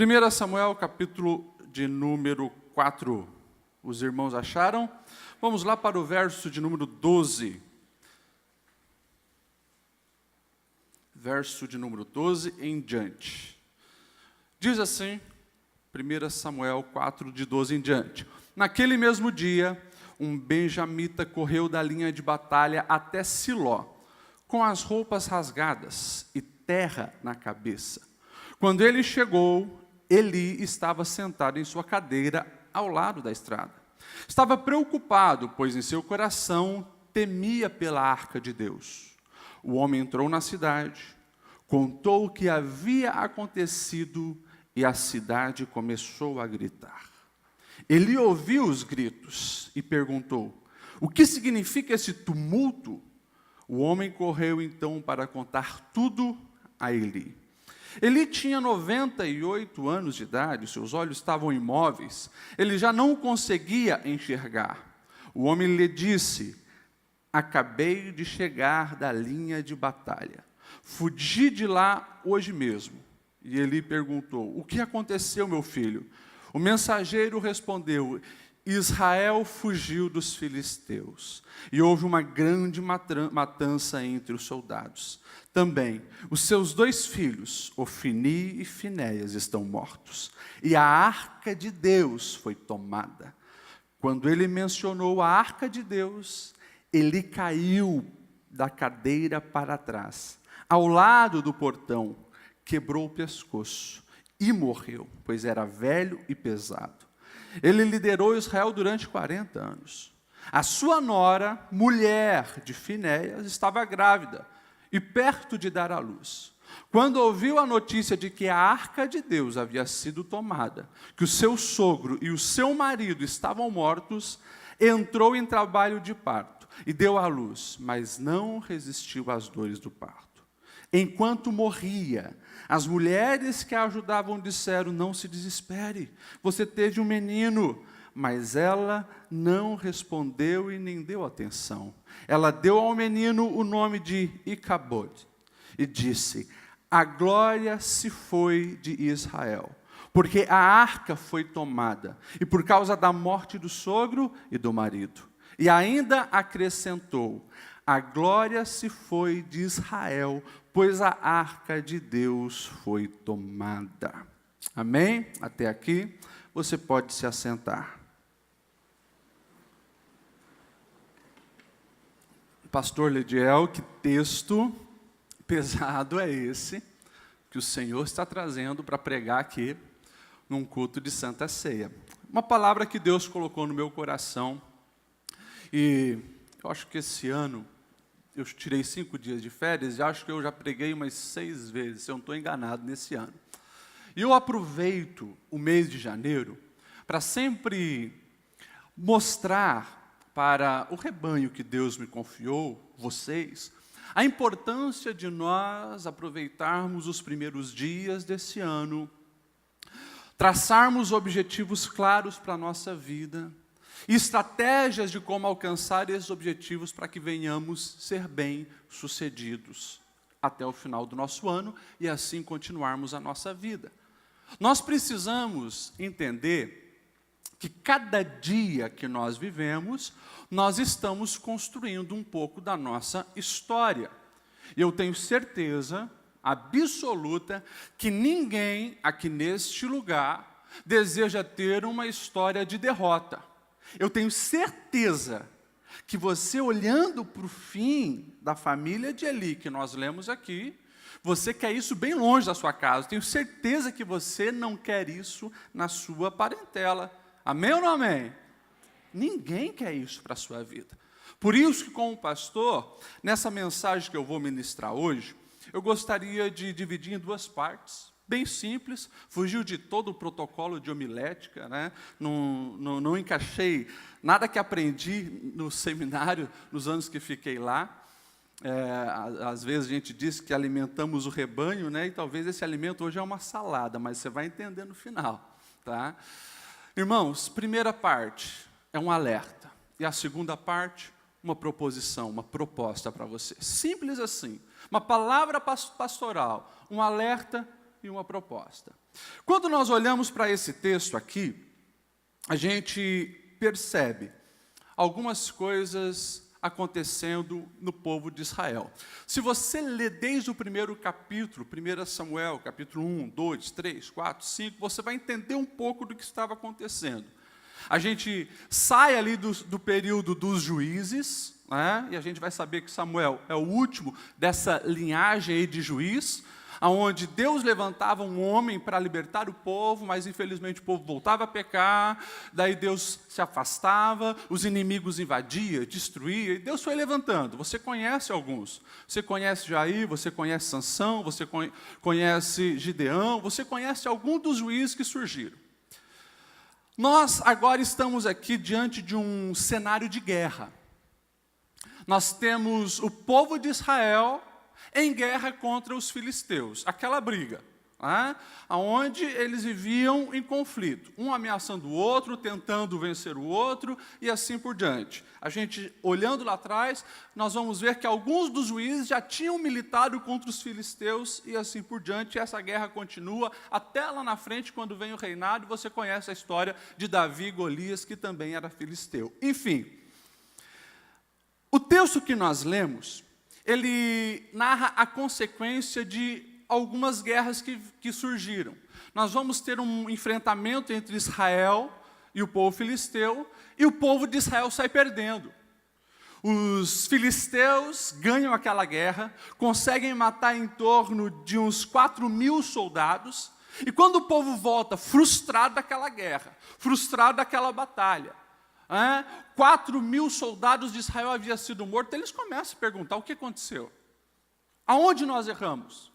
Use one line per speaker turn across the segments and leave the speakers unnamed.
1 Samuel, capítulo de número 4. Os irmãos acharam? Vamos lá para o verso de número 12. Verso de número 12 em diante. Diz assim, 1 Samuel 4, de 12 em diante. Naquele mesmo dia, um benjamita correu da linha de batalha até Siló, com as roupas rasgadas e terra na cabeça. Quando ele chegou, Eli estava sentado em sua cadeira ao lado da estrada. Estava preocupado, pois em seu coração temia pela arca de Deus. O homem entrou na cidade, contou o que havia acontecido e a cidade começou a gritar. Eli ouviu os gritos e perguntou: o que significa esse tumulto? O homem correu então para contar tudo a Eli. Eli tinha 98 anos de idade, seus olhos estavam imóveis, ele já não conseguia enxergar. O homem lhe disse: acabei de chegar da linha de batalha, fugi de lá hoje mesmo. E Eli perguntou: o que aconteceu, meu filho? O mensageiro respondeu: Israel fugiu dos filisteus, e houve uma grande matança entre os soldados. Também, os seus 2 filhos, Ofni e Finéias, estão mortos, e a arca de Deus foi tomada. Quando ele mencionou a arca de Deus, ele caiu da cadeira para trás, ao lado do portão, quebrou o pescoço e morreu, pois era velho e pesado. Ele liderou Israel durante 40 anos. A sua nora, mulher de Finéias, estava grávida e perto de dar à luz. Quando ouviu a notícia de que a arca de Deus havia sido tomada, que o seu sogro e o seu marido estavam mortos, entrou em trabalho de parto e deu à luz, mas não resistiu às dores do parto. Enquanto morria, as mulheres que a ajudavam disseram: não se desespere, você teve um menino. Mas ela não respondeu e nem deu atenção. Ela deu ao menino o nome de Icabod e disse: a glória se foi de Israel, porque a arca foi tomada, e por causa da morte do sogro e do marido. E ainda acrescentou: a glória se foi de Israel, pois a arca de Deus foi tomada. Amém? Até aqui, você pode se assentar. Pastor Lediel, que texto pesado é esse que o Senhor está trazendo para pregar aqui num culto de Santa Ceia? Uma palavra que Deus colocou no meu coração, e eu acho que esse ano eu tirei 5 dias de férias e acho que eu já preguei umas 6 vezes, se eu não estou enganado, nesse ano. E eu aproveito o mês de janeiro para sempre mostrar para o rebanho que Deus me confiou, vocês, a importância de nós aproveitarmos os primeiros dias desse ano, traçarmos objetivos claros para a nossa vida, e estratégias de como alcançar esses objetivos para que venhamos ser bem-sucedidos até o final do nosso ano e assim continuarmos a nossa vida. Nós precisamos entender que cada dia que nós vivemos, nós estamos construindo um pouco da nossa história. E eu tenho certeza absoluta que ninguém aqui neste lugar deseja ter uma história de derrota. Eu tenho certeza que você, olhando para o fim da família de Eli, que nós lemos aqui, você quer isso bem longe da sua casa. Tenho certeza que você não quer isso na sua parentela. Amém ou não amém? Ninguém quer isso para a sua vida. Por isso que, como pastor, nessa mensagem que eu vou ministrar hoje, eu gostaria de dividir em 2 partes, bem simples, fugiu de todo o protocolo de homilética, né? Não encaixei nada que aprendi no seminário, nos anos que fiquei lá. Às vezes a gente diz que alimentamos o rebanho, né? E talvez esse alimento hoje é uma salada, mas você vai entender no final, tá? Irmãos, primeira parte é um alerta, e a segunda parte, uma proposição, uma proposta para você. Simples assim, uma palavra pastoral, um alerta e uma proposta. Quando nós olhamos para esse texto aqui, a gente percebe algumas coisas acontecendo no povo de Israel. Se você ler desde o primeiro capítulo, 1 Samuel, capítulo 1, 2, 3, 4, 5, você vai entender um pouco do que estava acontecendo. A gente sai ali do período dos juízes, né, e a gente vai saber que Samuel é o último dessa linhagem aí de juiz, onde Deus levantava um homem para libertar o povo, mas infelizmente o povo voltava a pecar, daí Deus se afastava, os inimigos invadiam, destruíam, e Deus foi levantando. Você conhece alguns, você conhece Jair, você conhece Sansão, você conhece Gideão, você conhece algum dos juízes que surgiram. Nós agora estamos aqui diante de um cenário de guerra. Nós temos o povo de Israel em guerra contra os filisteus, aquela briga, né, onde eles viviam em conflito, um ameaçando o outro, tentando vencer o outro, e assim por diante. A gente, olhando lá atrás, nós vamos ver que alguns dos juízes já tinham militado contra os filisteus, e assim por diante, e essa guerra continua, até lá na frente, quando vem o reinado, você conhece a história de Davi e Golias, que também era filisteu. Enfim, o texto que nós lemos, ele narra a consequência de algumas guerras que surgiram. Nós vamos ter um enfrentamento entre Israel e o povo filisteu, e o povo de Israel sai perdendo. Os filisteus ganham aquela guerra, conseguem matar em torno de uns 4.000 soldados, e quando o povo volta frustrado daquela guerra, frustrado daquela batalha, 4.000 soldados de Israel haviam sido mortos, eles começam a perguntar: o que aconteceu? Aonde nós erramos?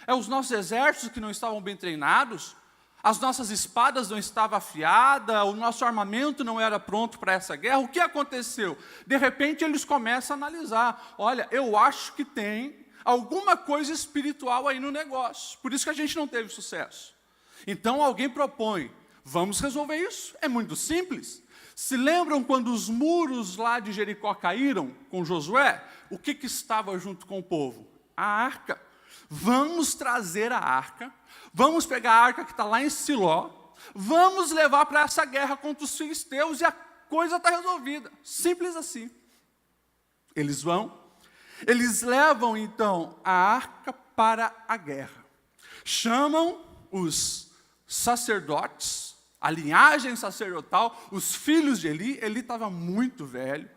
É os nossos exércitos que não estavam bem treinados? As nossas espadas não estavam afiadas? O nosso armamento não era pronto para essa guerra? O que aconteceu? De repente eles começam a analisar: olha, eu acho que tem alguma coisa espiritual aí no negócio, por isso que a gente não teve sucesso. Então alguém propõe: vamos resolver isso, é muito simples. Se lembram quando os muros lá de Jericó caíram com Josué? O que estava junto com o povo? A arca. Vamos trazer a arca, vamos pegar a arca que está lá em Siló, vamos levar para essa guerra contra os filisteus e a coisa está resolvida. Simples assim. Eles vão, eles levam então a arca para a guerra. Chamam os sacerdotes, a linhagem sacerdotal, os filhos de Eli. Eli estava muito velho,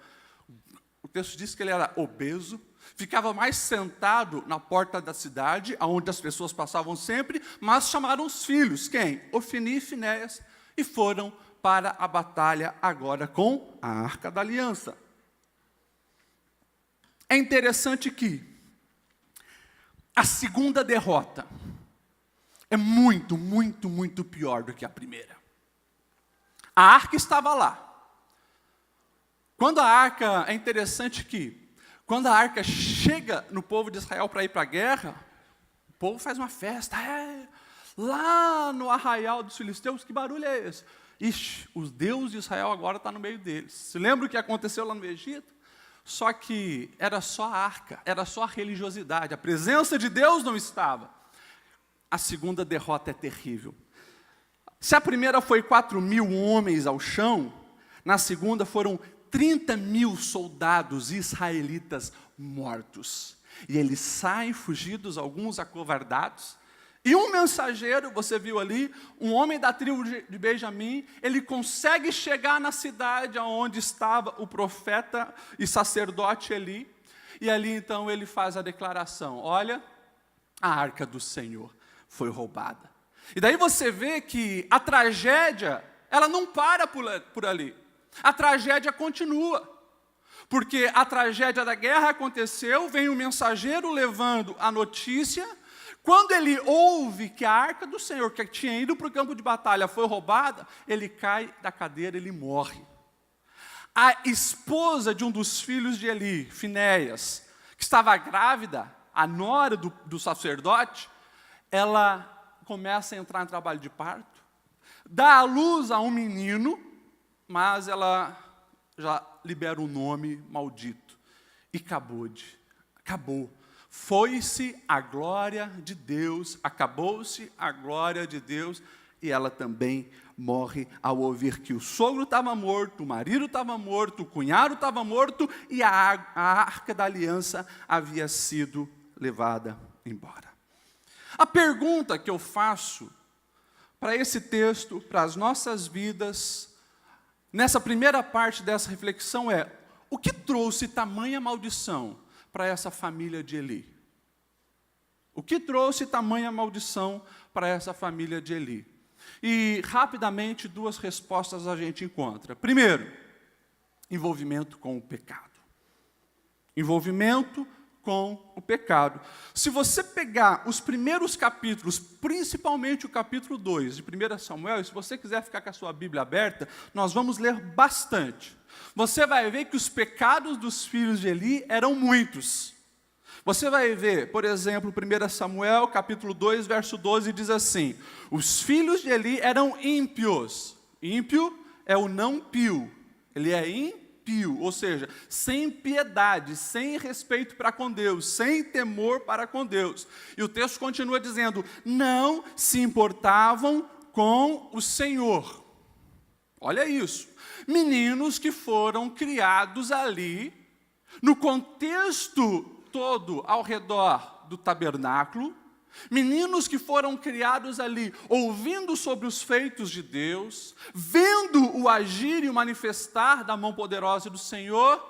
o texto diz que ele era obeso, ficava mais sentado na porta da cidade, onde as pessoas passavam sempre, mas chamaram os filhos, quem? Ofni e Finéias, e foram para a batalha agora com a Arca da Aliança. É interessante que a segunda derrota é muito, muito, muito pior do que a primeira. A arca estava lá. Quando a arca, é interessante que, quando a arca chega no povo de Israel para ir para a guerra, o povo faz uma festa. Lá no arraial dos filisteus, que barulho é esse? Ixi, o Deus de Israel agora está no meio deles. Se lembra o que aconteceu lá no Egito? Só que era só a arca, era só a religiosidade, a presença de Deus não estava. A segunda derrota é terrível. Se a primeira foi 4.000 homens ao chão, na segunda foram 30.000 soldados israelitas mortos. E eles saem fugidos, alguns acovardados. E um mensageiro, você viu ali, um homem da tribo de Benjamim, ele consegue chegar na cidade onde estava o profeta e sacerdote Eli. E ali então ele faz a declaração: olha, a arca do Senhor foi roubada. E daí você vê que a tragédia, ela não para por ali. A tragédia continua. Porque a tragédia da guerra aconteceu, vem o mensageiro levando a notícia. Quando ele ouve que a arca do Senhor, que tinha ido para o campo de batalha, foi roubada, ele cai da cadeira, ele morre. A esposa de um dos filhos de Eli, Finéias, que estava grávida, a nora do sacerdote, ela começa a entrar em trabalho de parto, dá à luz a um menino, mas ela já libera um nome maldito. Icabode. Acabou. Foi-se a glória de Deus, acabou-se a glória de Deus, e ela também morre ao ouvir que o sogro estava morto, o marido estava morto, o cunhado estava morto, e a arca da aliança havia sido levada embora. A pergunta que eu faço para esse texto, para as nossas vidas, nessa primeira parte dessa reflexão é: o que trouxe tamanha maldição para essa família de Eli? O que trouxe tamanha maldição para essa família de Eli? E, rapidamente, duas respostas a gente encontra. Primeiro, envolvimento com o pecado. Envolvimento com o pecado. Se você pegar os primeiros capítulos, principalmente o capítulo 2 de 1 Samuel, e se você quiser ficar com a sua Bíblia aberta, nós vamos ler bastante. Você vai ver que os pecados dos filhos de Eli eram muitos. Você vai ver, por exemplo, 1 Samuel, capítulo 2, verso 12, diz assim: os filhos de Eli eram ímpios. Ímpio é o não pio. Ele é ímpio, ou seja, sem piedade, sem respeito para com Deus, sem temor para com Deus. E o texto continua dizendo: não se importavam com o Senhor. Olha isso. Meninos que foram criados ali, no contexto todo ao redor do tabernáculo, meninos que foram criados ali, ouvindo sobre os feitos de Deus, vendo o agir e o manifestar da mão poderosa do Senhor,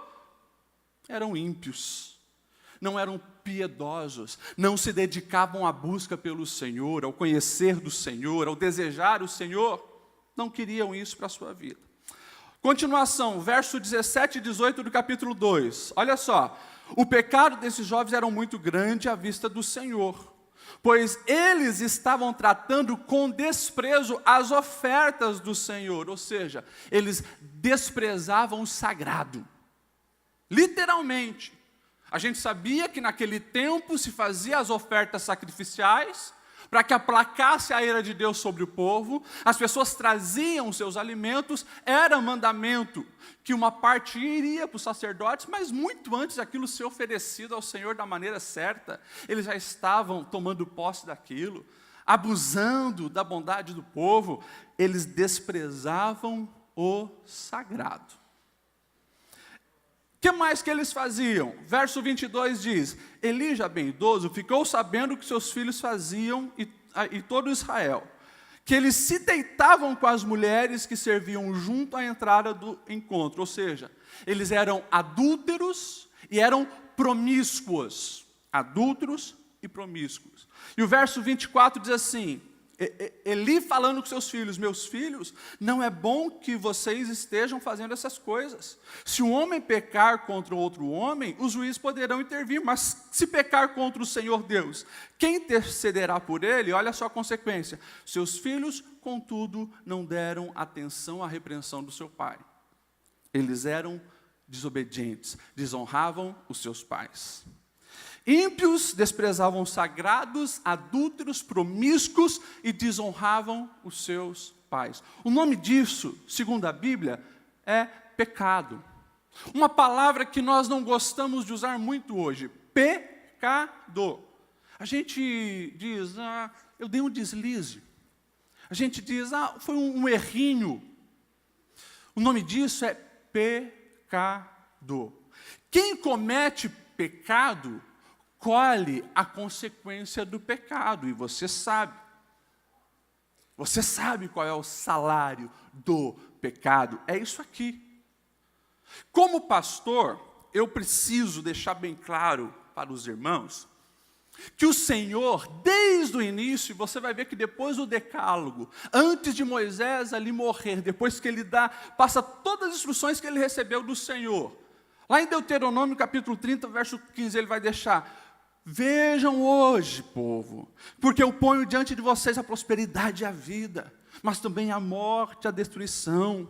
eram ímpios, não eram piedosos, não se dedicavam à busca pelo Senhor, ao conhecer do Senhor, ao desejar o Senhor, não queriam isso para a sua vida. Continuação, verso 17 e 18 do capítulo 2, olha só: o pecado desses jovens era muito grande à vista do Senhor, pois eles estavam tratando com desprezo as ofertas do Senhor, ou seja, eles desprezavam o sagrado, literalmente. A gente sabia que naquele tempo se fazia as ofertas sacrificiais, para que aplacasse a ira de Deus sobre o povo, as pessoas traziam seus alimentos, era mandamento que uma parte iria para os sacerdotes, mas muito antes daquilo ser oferecido ao Senhor da maneira certa, eles já estavam tomando posse daquilo, abusando da bondade do povo, eles desprezavam o sagrado. O que mais que eles faziam? Verso 22 diz: Eli, já bem idoso, ficou sabendo o que seus filhos faziam e todo Israel, que eles se deitavam com as mulheres que serviam junto à entrada do encontro, ou seja, eles eram adúlteros e eram promíscuos, adúlteros e promíscuos. E o verso 24 diz assim, Eli falando com seus filhos: meus filhos, não é bom que vocês estejam fazendo essas coisas. Se um homem pecar contra outro homem, os juízes poderão intervir, mas se pecar contra o Senhor Deus, quem intercederá por ele? Olha só a consequência: seus filhos, contudo, não deram atenção à repreensão do seu pai. Eles eram desobedientes, desonravam os seus pais. Ímpios desprezavam sagrados, adúlteros, promíscuos e desonravam os seus pais. O nome disso, segundo a Bíblia, é pecado. Uma palavra que nós não gostamos de usar muito hoje, pecado. A gente diz: eu dei um deslize. A gente diz: foi um errinho. O nome disso é pecado. Quem comete pecado colhe a consequência do pecado, e você sabe. Você sabe qual é o salário do pecado, é isso aqui. Como pastor, eu preciso deixar bem claro para os irmãos, que o Senhor, desde o início, você vai ver que depois do decálogo, antes de Moisés ali morrer, depois que ele passa todas as instruções que ele recebeu do Senhor, lá em Deuteronômio capítulo 30, verso 15, ele vai deixar: vejam hoje, povo, porque eu ponho diante de vocês a prosperidade e a vida, mas também a morte e a destruição.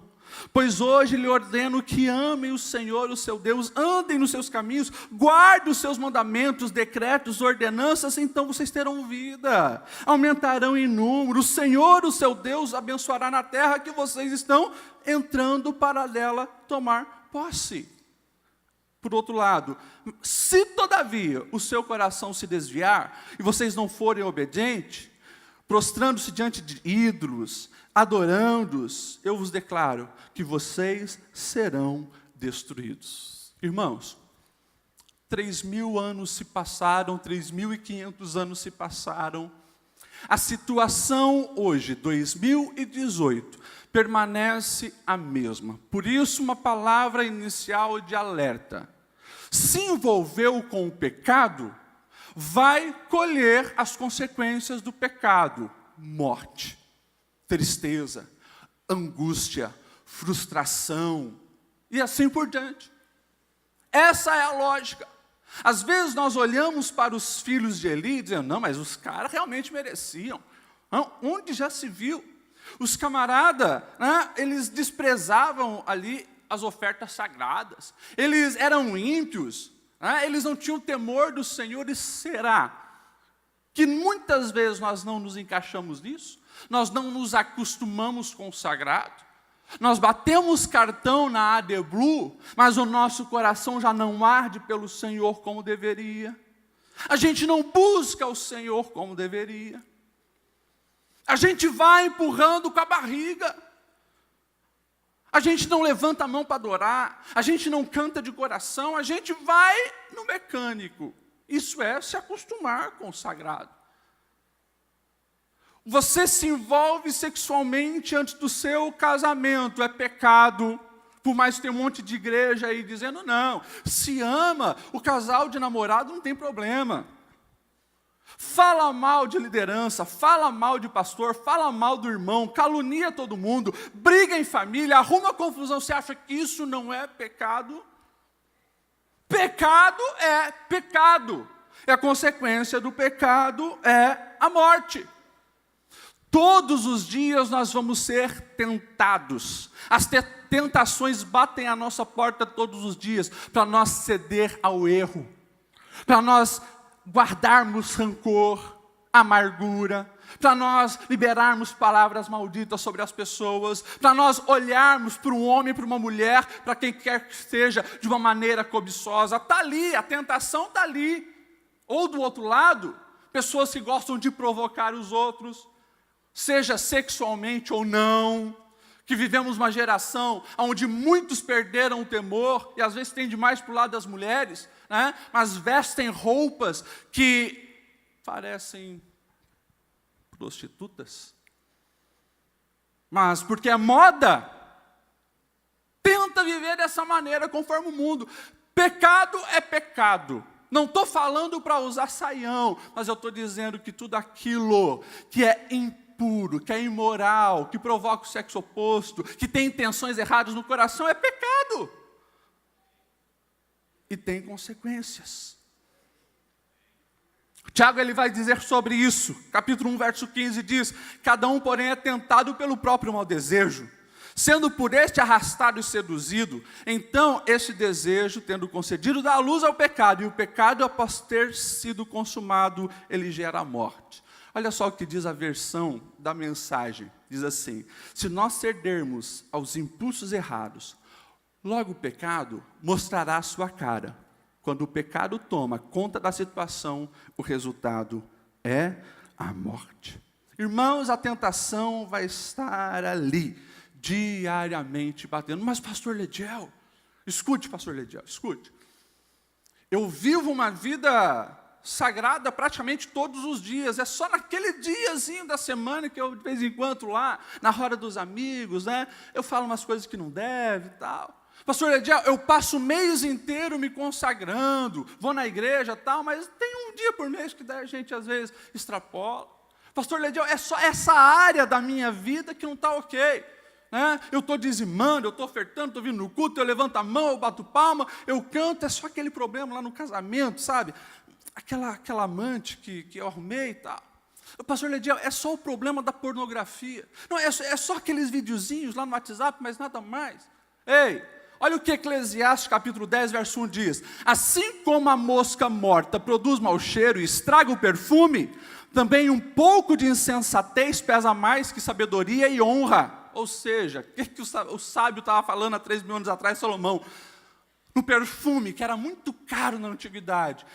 Pois hoje lhe ordeno que amem o Senhor, o seu Deus, andem nos seus caminhos, guardem os seus mandamentos, decretos, ordenanças, então vocês terão vida, aumentarão em número. O Senhor, o seu Deus, abençoará na terra que vocês estão entrando para dela tomar posse. Por outro lado, se todavia o seu coração se desviar e vocês não forem obedientes, prostrando-se diante de ídolos, adorando-os, eu vos declaro que vocês serão destruídos. Irmãos, 3.000 anos se passaram, 3.500 anos se passaram. A situação hoje, 2018, permanece a mesma. Por isso, uma palavra inicial de alerta. Se envolveu com o pecado, vai colher as consequências do pecado. Morte, tristeza, angústia, frustração e assim por diante. Essa é a lógica. Às vezes nós olhamos para os filhos de Eli e dizemos, não, mas os caras realmente mereciam. Não, onde já se viu? Os camaradas, eles desprezavam ali as ofertas sagradas. Eles eram ímpios, eles não tinham temor do Senhor. E será que muitas vezes nós não nos encaixamos nisso? Nós não nos acostumamos com o sagrado? Nós batemos cartão na AD Blue, mas o nosso coração já não arde pelo Senhor como deveria. A gente não busca o Senhor como deveria. A gente vai empurrando com a barriga. A gente não levanta a mão para adorar. A gente não canta de coração. A gente vai no mecânico. Isso é se acostumar com o sagrado. Você se envolve sexualmente antes do seu casamento, é pecado. Por mais que tenha um monte de igreja aí dizendo, não, se ama, o casal de namorado não tem problema. Fala mal de liderança, fala mal de pastor, fala mal do irmão, calunia todo mundo, briga em família, arruma confusão. Você acha que isso não é pecado? Pecado é pecado. E a consequência do pecado é a morte. Todos os dias nós vamos ser tentados. As tentações batem à nossa porta todos os dias para nós ceder ao erro, para nós guardarmos rancor, amargura, para nós liberarmos palavras malditas sobre as pessoas, para nós olharmos para um homem, para uma mulher, para quem quer que seja, de uma maneira cobiçosa. Está ali, a tentação está ali. Ou do outro lado, pessoas que gostam de provocar os outros, seja sexualmente ou não, que vivemos uma geração onde muitos perderam o temor, e às vezes tem demais para o lado das mulheres, mas vestem roupas que parecem prostitutas. Mas porque é moda, tenta viver dessa maneira conforme o mundo. Pecado é pecado. Não estou falando para usar saião, mas eu estou dizendo que tudo aquilo que é impuro, que é imoral, que provoca o sexo oposto, que tem intenções erradas no coração, é pecado. E tem consequências. Tiago ele vai dizer sobre isso. Capítulo 1, verso 15 diz, cada um, porém, é tentado pelo próprio mau desejo, sendo por este arrastado e seduzido. Então, este desejo, tendo concedido, dá luz ao pecado, e o pecado, após ter sido consumado, ele gera a morte. Olha só o que diz a versão da mensagem. Diz assim, se nós cedermos aos impulsos errados, logo o pecado mostrará a sua cara. Quando o pecado toma conta da situação, o resultado é a morte. Irmãos, a tentação vai estar ali, diariamente batendo. Mas pastor Lediel, escute pastor Lediel, escute. Eu vivo uma vida sagrada praticamente todos os dias. É só naquele diazinho da semana que eu, de vez em quando, lá, na roda dos amigos, eu falo umas coisas que não deve e tal. Pastor Lediel, eu passo o mês inteiro me consagrando, vou na igreja e tal, mas tem um dia por mês que a gente, às vezes, extrapola. Pastor Lediel, é só essa área da minha vida que não está ok. Eu estou dizimando, eu estou ofertando, estou vindo no culto, eu levanto a mão, eu bato palma, eu canto, é só aquele problema lá no casamento, sabe? Aquela amante que eu arrumei e tal. Pastor Lediel, é só o problema da pornografia. Não, é só aqueles videozinhos lá no WhatsApp, mas nada mais. Ei, olha o que Eclesiastes capítulo 10, verso 1 diz. Assim como a mosca morta produz mau cheiro e estraga o perfume, também um pouco de insensatez pesa mais que sabedoria e honra. Ou seja, o que o sábio estava falando há 3.000 anos atrás, Salomão? no perfume, que era muito caro na antiguidade.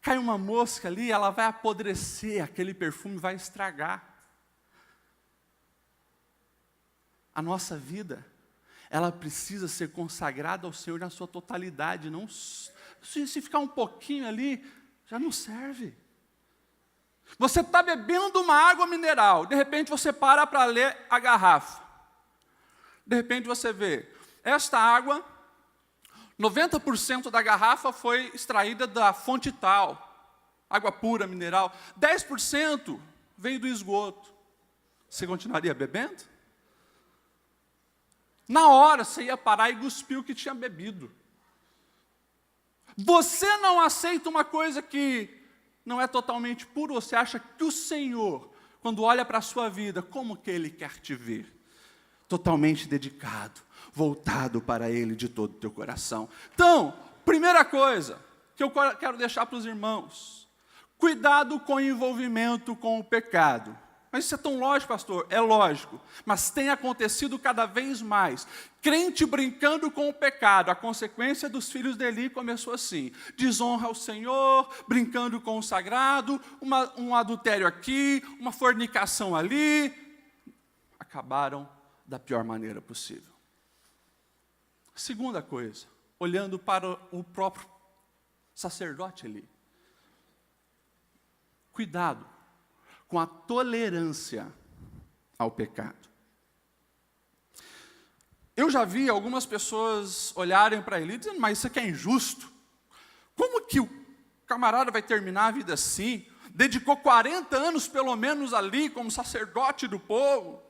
Cai uma mosca ali, ela vai apodrecer, aquele perfume vai estragar. A nossa vida, ela precisa ser consagrada ao Senhor na sua totalidade. Não, se ficar um pouquinho ali, já não serve. Você está bebendo uma água mineral, de repente você para ler a garrafa. De repente você vê, esta água, 90% da garrafa foi extraída da fonte tal, água pura, mineral. 10% veio do esgoto. Você continuaria bebendo? Na hora você ia parar e cuspir o que tinha bebido. Você não aceita uma coisa que não é totalmente pura, você acha que o Senhor, quando olha para a sua vida, como que Ele quer te ver? Totalmente dedicado, voltado para Ele de todo o teu coração. Então, primeira coisa que eu quero deixar para os irmãos, cuidado com o envolvimento com o pecado. Mas isso é tão lógico, pastor? É lógico, mas tem acontecido cada vez mais. Crente brincando com o pecado, a consequência dos filhos de Eli começou assim: desonra ao Senhor, brincando com o sagrado, um adultério aqui, uma fornicação ali. Acabaram da pior maneira possível. Segunda coisa, olhando para o próprio sacerdote Eli. Cuidado com a tolerância ao pecado. Eu já vi algumas pessoas olharem para Eli dizendo, mas isso aqui é injusto. Como que o camarada vai terminar a vida assim? Dedicou 40 anos pelo menos ali como sacerdote do povo.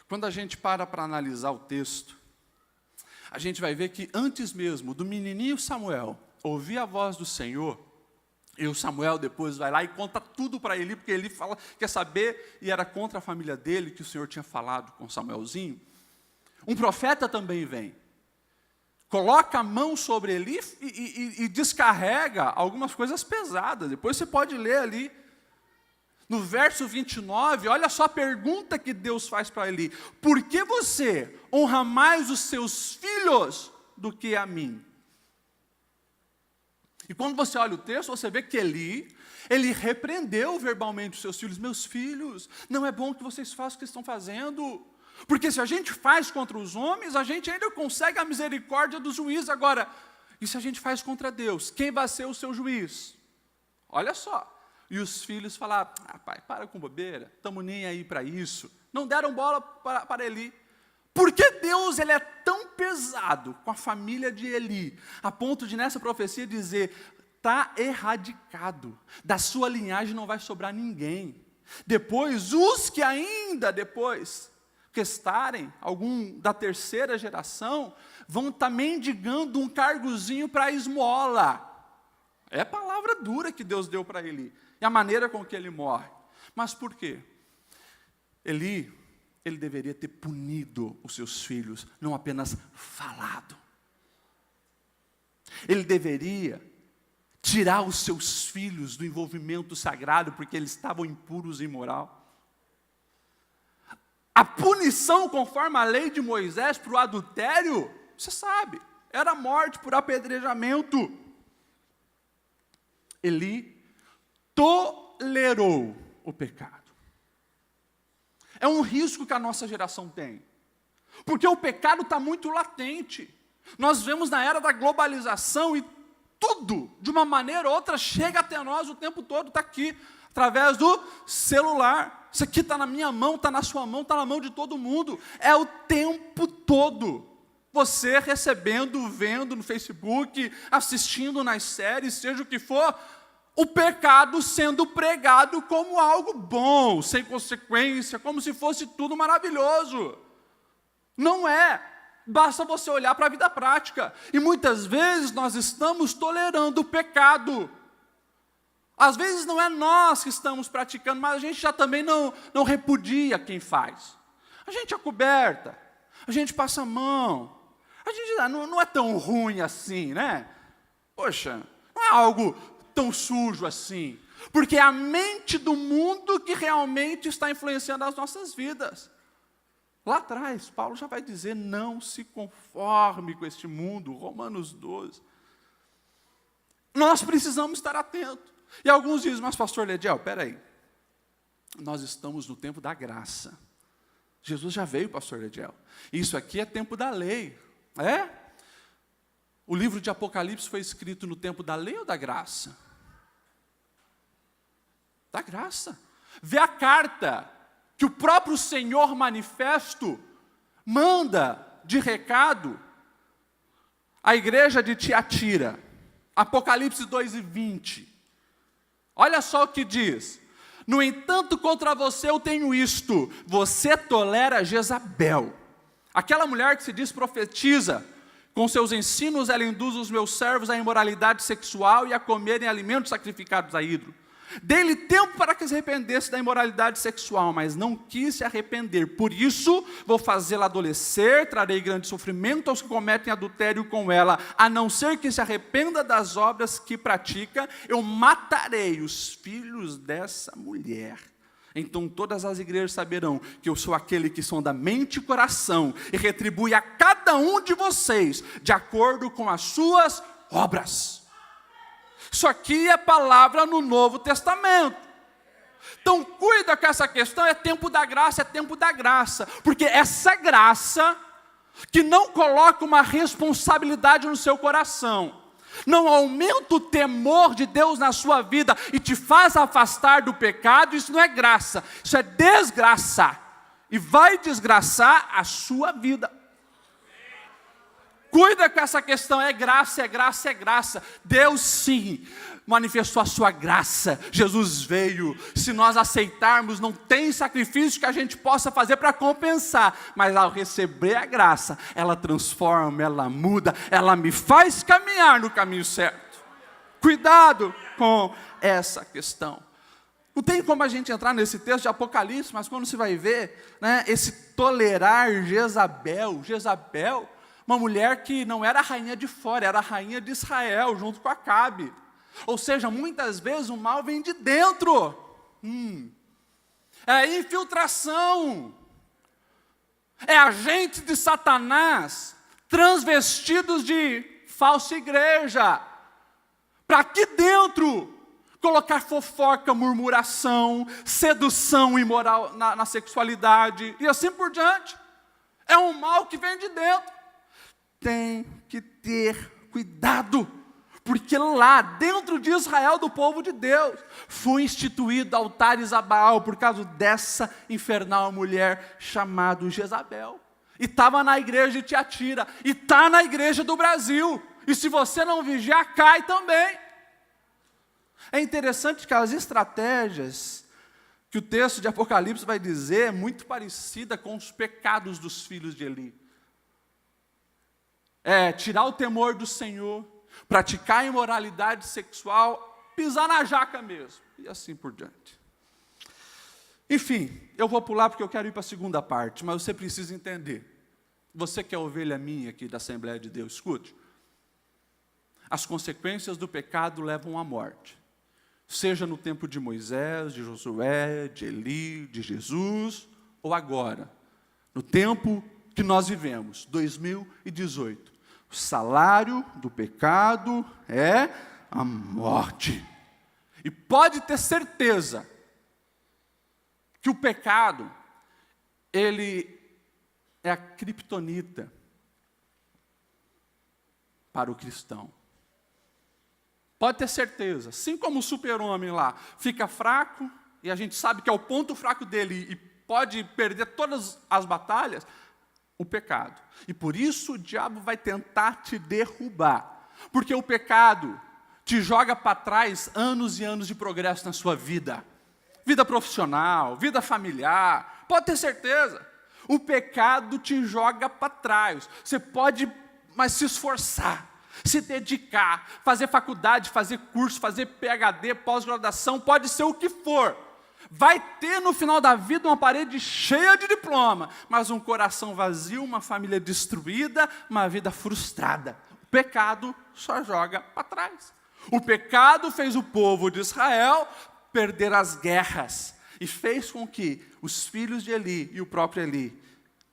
Quando a gente para analisar o texto, a gente vai ver que antes mesmo do menininho Samuel ouvir a voz do Senhor, e o Samuel depois vai lá e conta tudo para Eli, porque Eli fala, quer saber, e era contra a família dele que o Senhor tinha falado com Samuelzinho. Um profeta também vem, coloca a mão sobre Eli e descarrega algumas coisas pesadas. Depois você pode ler ali, no verso 29, olha só a pergunta que Deus faz para Eli: por que você honra mais os seus filhos do que a mim? E quando você olha o texto, você vê que ele repreendeu verbalmente os seus filhos. Meus filhos, não é bom que vocês façam o que estão fazendo. Porque se a gente faz contra os homens, a gente ainda consegue a misericórdia do juiz. Agora, e se a gente faz contra Deus? Quem vai ser o seu juiz? Olha só. E os filhos falaram, pai, para com bobeira, estamos nem aí para isso. Não deram bola para Eli. Por que Deus ele é tão pesado com a família de Eli, a ponto de nessa profecia dizer, está erradicado, da sua linhagem não vai sobrar ninguém. Depois, os que ainda depois restarem, algum da terceira geração, vão estar mendigando um cargozinho para esmola. É a palavra dura que Deus deu para Eli, e a maneira com que ele morre. Mas por quê? Ele deveria ter punido os seus filhos, não apenas falado. Ele deveria tirar os seus filhos do envolvimento sagrado, porque eles estavam impuros e imoral. A punição, conforme a lei de Moisés, para o adultério, você sabe, era morte por apedrejamento. Eli tolerou o pecado. É um risco que a nossa geração tem. Porque o pecado está muito latente. Nós vemos na era da globalização e tudo, de uma maneira ou outra, chega até nós o tempo todo, está aqui, através do celular. Isso aqui está na minha mão, está na sua mão, está na mão de todo mundo. É o tempo todo. Você recebendo, vendo no Facebook, assistindo nas séries, seja o que for, o pecado sendo pregado como algo bom, sem consequência, como se fosse tudo maravilhoso. Não é. Basta você olhar para a vida prática. E muitas vezes nós estamos tolerando o pecado. Às vezes não é nós que estamos praticando, mas a gente já também não repudia quem faz. A gente acoberta, a gente passa a mão. A gente não é tão ruim assim, né? Poxa, não é algo tão sujo assim, porque é a mente do mundo que realmente está influenciando as nossas vidas. Lá atrás, Paulo já vai dizer, não se conforme com este mundo, Romanos 12. Nós precisamos estar atentos. E alguns dizem, mas pastor Lediel, peraí, nós estamos no tempo da graça. Jesus já veio, pastor Lediel. Isso aqui é tempo da lei. É? O livro de Apocalipse foi escrito no tempo da lei ou da graça? Da graça. Vê a carta que o próprio Senhor manifesto manda de recado à igreja de Tiatira. Apocalipse 2:20. Olha só o que diz. No entanto, contra você eu tenho isto: você tolera Jezabel, aquela mulher que se diz profetiza. Com seus ensinos ela induz os meus servos à imoralidade sexual e a comerem alimentos sacrificados a ídolo. Dei-lhe tempo para que se arrependesse da imoralidade sexual, mas não quis se arrepender. Por isso, vou fazê-la adolecer, trarei grande sofrimento aos que cometem adultério com ela. A não ser que se arrependa das obras que pratica, eu matarei os filhos dessa mulher. Então todas as igrejas saberão que eu sou aquele que sonda mente e coração, e retribui a cada um de vocês, de acordo com as suas obras. Isso aqui é palavra no Novo Testamento. Então cuida com essa questão, é tempo da graça, porque essa graça que não coloca uma responsabilidade no seu coração, não aumenta o temor de Deus na sua vida e te faz afastar do pecado, isso não é graça, isso é desgraça, e vai desgraçar a sua vida. Cuida com essa questão, é graça. Deus sim manifestou a sua graça. Jesus veio. Se nós aceitarmos, não tem sacrifício que a gente possa fazer para compensar. Mas ao receber a graça, ela transforma, ela muda, ela me faz caminhar no caminho certo. Cuidado com essa questão. Não tem como a gente entrar nesse texto de Apocalipse, mas quando você vai ver, né, esse tolerar Jezabel, uma mulher que não era a rainha de fora, era a rainha de Israel, junto com Acabe. Ou seja, muitas vezes o mal vem de dentro. É infiltração. É agente de Satanás, transvestidos de falsa igreja, para aqui dentro colocar fofoca, murmuração, sedução imoral na sexualidade, e assim por diante. É um mal que vem de dentro. Tem que ter cuidado, porque lá dentro de Israel, do povo de Deus, foi instituído altares a Baal por causa dessa infernal mulher chamada Jezabel. E estava na igreja de Tiatira, e está na igreja do Brasil, e se você não vigiar, cai também. É interessante que as estratégias que o texto de Apocalipse vai dizer é muito parecida com os pecados dos filhos de Eli. É tirar o temor do Senhor, praticar a imoralidade sexual, pisar na jaca mesmo, e assim por diante. Enfim, eu vou pular porque eu quero ir para a segunda parte, mas você precisa entender. Você que é ovelha minha aqui da Assembleia de Deus, escute. As consequências do pecado levam à morte. Seja no tempo de Moisés, de Josué, de Eli, de Jesus, ou agora, no tempo que nós vivemos, 2018. O salário do pecado é a morte. E pode ter certeza que o pecado, ele é a criptonita para o cristão. Pode ter certeza, assim como o super-homem lá fica fraco, e a gente sabe que é o ponto fraco dele, e pode perder todas as batalhas, o pecado. E por isso o diabo vai tentar te derrubar, porque o pecado te joga para trás anos e anos de progresso na sua vida. Vida profissional, vida familiar, pode ter certeza. O pecado te joga para trás. Você pode, mas se esforçar, se dedicar, fazer faculdade, fazer curso, fazer PhD, pós-graduação, pode ser o que for. Vai ter no final da vida uma parede cheia de diploma, mas um coração vazio, uma família destruída, uma vida frustrada. O pecado só joga para trás. O pecado fez o povo de Israel perder as guerras e fez com que os filhos de Eli e o próprio Eli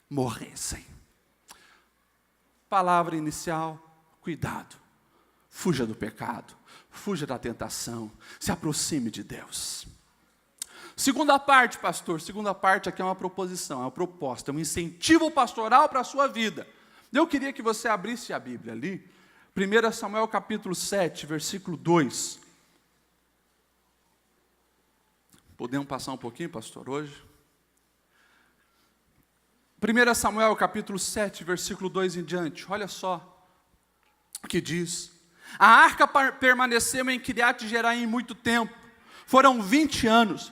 morressem. Palavra inicial, cuidado. Fuja do pecado, fuja da tentação, se aproxime de Deus. Segunda parte, pastor, segunda parte aqui é uma proposição, é uma proposta, é um incentivo pastoral para a sua vida. Eu queria que você abrisse a Bíblia ali, 1 Samuel capítulo 7, versículo 2. Podemos passar um pouquinho, pastor, hoje? 1 Samuel capítulo 7, versículo 2 em diante, olha só o que diz. A arca permaneceu em Kiriat Jearim muito tempo, foram 20 anos.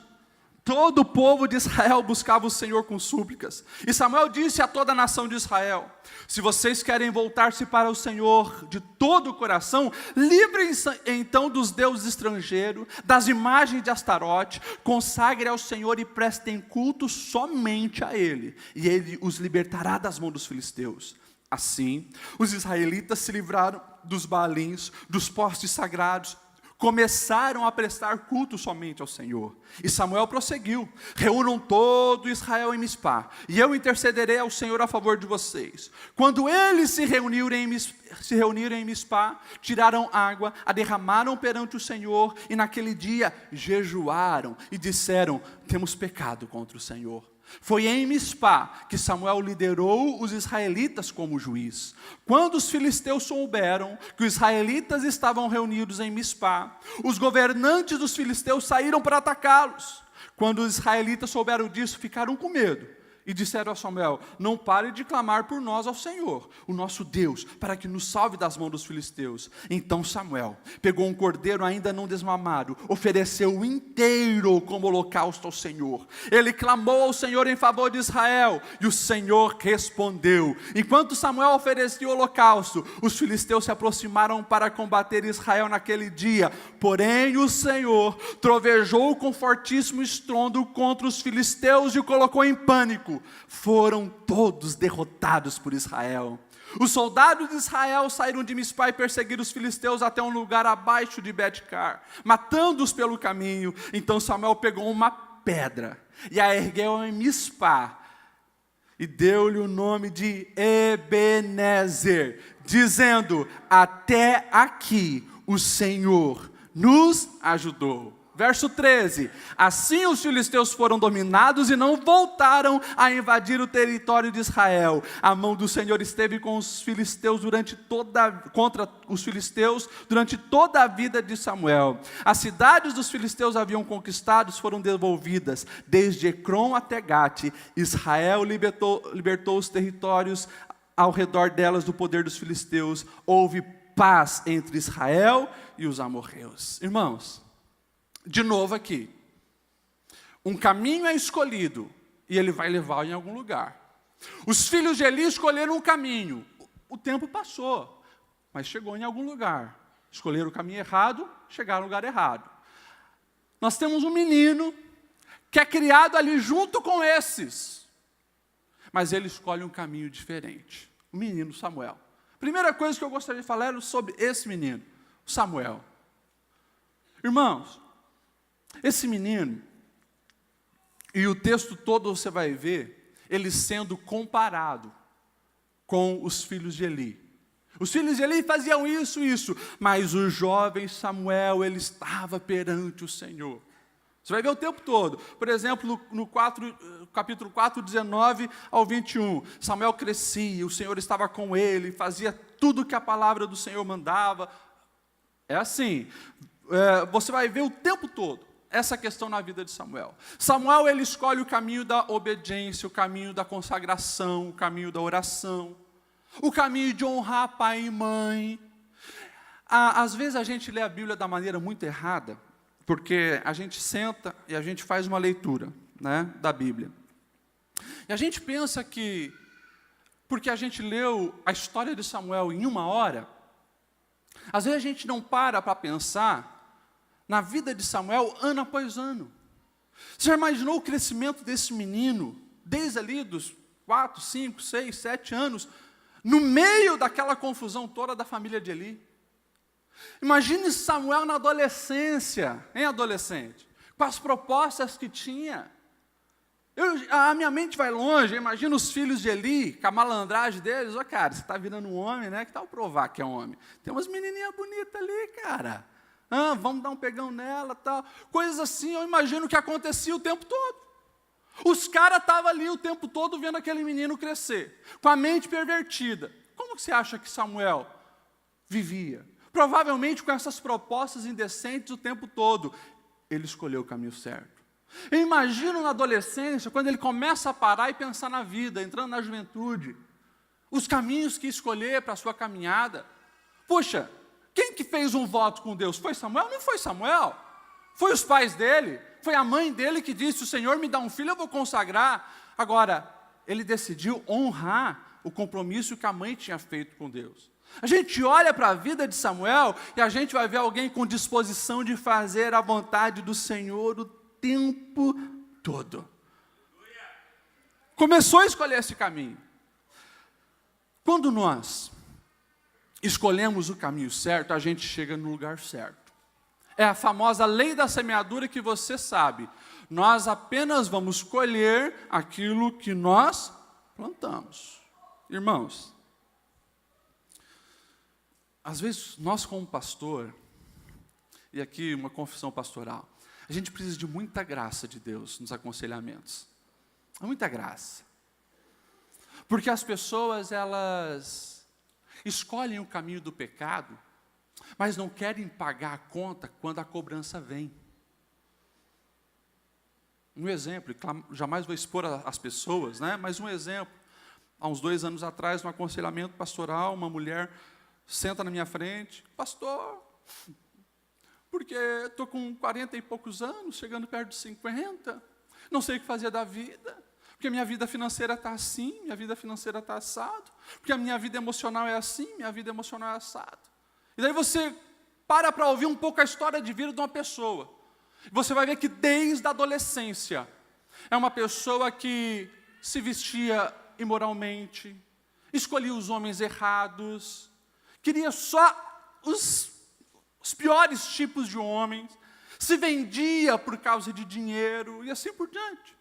Todo o povo de Israel buscava o Senhor com súplicas. E Samuel disse a toda a nação de Israel: se vocês querem voltar-se para o Senhor de todo o coração, livrem-se então dos deuses estrangeiros, das imagens de Astarote, consagrem ao Senhor e prestem culto somente a Ele, e Ele os libertará das mãos dos filisteus. Assim, os israelitas se livraram dos baalins, dos postes sagrados, começaram a prestar culto somente ao Senhor. E Samuel prosseguiu: reúnam todo Israel em Mispá, e eu intercederei ao Senhor a favor de vocês. Quando eles se reunirem em Mispá, tiraram água, a derramaram perante o Senhor, e naquele dia jejuaram e disseram: temos pecado contra o Senhor. Foi em Mispá que Samuel liderou os israelitas como juiz. Quando os filisteus souberam que os israelitas estavam reunidos em Mispá, os governantes dos filisteus saíram para atacá-los. Quando os israelitas souberam disso, ficaram com medo e disseram a Samuel: não pare de clamar por nós ao Senhor, o nosso Deus, para que nos salve das mãos dos filisteus. Então Samuel pegou um cordeiro ainda não desmamado, ofereceu-o inteiro como holocausto ao Senhor. Ele clamou ao Senhor em favor de Israel, e o Senhor respondeu. Enquanto Samuel oferecia o holocausto, os filisteus se aproximaram para combater Israel naquele dia. Porém o Senhor trovejou com fortíssimo estrondo contra os filisteus e o colocou em pânico. Foram todos derrotados por Israel. Os soldados de Israel saíram de Mispá e perseguiram os filisteus até um lugar abaixo de Bet-car, matando-os pelo caminho. Então Samuel pegou uma pedra e a ergueu em Mispá e deu-lhe o nome de Ebenezer, dizendo: até aqui o Senhor nos ajudou. Verso 13, assim os filisteus foram dominados e não voltaram a invadir o território de Israel. A mão do Senhor esteve com os filisteus contra os filisteus durante toda a vida de Samuel. As cidades dos filisteus haviam conquistados foram devolvidas, desde Ecrom até Gate. Israel libertou os territórios ao redor delas do poder dos filisteus. Houve paz entre Israel e os amorreus. Irmãos, de novo aqui, um caminho é escolhido e ele vai levar em algum lugar. Os filhos de Eli escolheram um caminho, o tempo passou, mas chegou em algum lugar. Escolheram o caminho errado, chegaram no lugar errado. Nós temos um menino que é criado ali junto com esses, mas ele escolhe um caminho diferente. O menino Samuel. Primeira coisa que eu gostaria de falar é sobre esse menino, Samuel. Irmãos, esse menino, e o texto todo você vai ver, ele sendo comparado com os filhos de Eli. Os filhos de Eli faziam isso, mas o jovem Samuel, ele estava perante o Senhor. Você vai ver o tempo todo. Por exemplo, no capítulo 4, 19 ao 21, Samuel crescia, o Senhor estava com ele, fazia tudo que a palavra do Senhor mandava. É assim, você vai ver o tempo todo essa questão na vida de Samuel. Samuel, ele escolhe o caminho da obediência, o caminho da consagração, o caminho da oração, o caminho de honrar pai e mãe. Às vezes a gente lê a Bíblia da maneira muito errada, porque a gente senta e a gente faz uma leitura, né, da Bíblia. E a gente pensa que, porque a gente leu a história de Samuel em uma hora, às vezes a gente não para pensar na vida de Samuel, ano após ano. Você já imaginou o crescimento desse menino, desde ali dos 4, 5, 6, 7 anos, no meio daquela confusão toda da família de Eli? Imagine Samuel na adolescência, adolescente, com as propostas que tinha. A minha mente vai longe, imagina os filhos de Eli, com a malandragem deles. Ó, cara, você está virando um homem, né? Que tal provar que é homem? Tem umas menininhas bonitas ali, cara. Vamos dar um pegão nela, tal. Coisas assim, eu imagino que acontecia o tempo todo. Os caras estavam ali o tempo todo vendo aquele menino crescer, com a mente pervertida. Como que você acha que Samuel vivia? Provavelmente com essas propostas indecentes o tempo todo. Ele escolheu o caminho certo. Eu imagino na adolescência, quando ele começa a parar e pensar na vida, entrando na juventude, os caminhos que escolher para a sua caminhada. Puxa, quem que fez um voto com Deus? Foi Samuel? Não foi Samuel. Foi os pais dele, foi a mãe dele que disse, o Senhor me dá um filho, eu vou consagrar. Agora, ele decidiu honrar o compromisso que a mãe tinha feito com Deus. A gente olha para a vida de Samuel e a gente vai ver alguém com disposição de fazer a vontade do Senhor o tempo todo. Começou a escolher esse caminho. Quando nós escolhemos o caminho certo, a gente chega no lugar certo. É a famosa lei da semeadura que você sabe. Nós apenas vamos colher aquilo que nós plantamos. Irmãos, às vezes nós como pastor, e aqui uma confissão pastoral, a gente precisa de muita graça de Deus nos aconselhamentos. Muita graça. Porque as pessoas, elas escolhem o caminho do pecado, mas não querem pagar a conta quando a cobrança vem. Um exemplo, jamais vou expor as pessoas, né? Mas um exemplo. Há uns 2 anos atrás, no aconselhamento pastoral, uma mulher senta na minha frente, pastor, porque estou com 40 e poucos anos, chegando perto de 50, não sei o que fazer da vida, porque minha vida financeira está assim, minha vida financeira está assado, porque a minha vida emocional é assim, minha vida emocional é assado. E daí você para ouvir um pouco a história de vida de uma pessoa. Você vai ver que desde a adolescência, é uma pessoa que se vestia imoralmente, escolhia os homens errados, queria só os piores tipos de homens, se vendia por causa de dinheiro e assim por diante.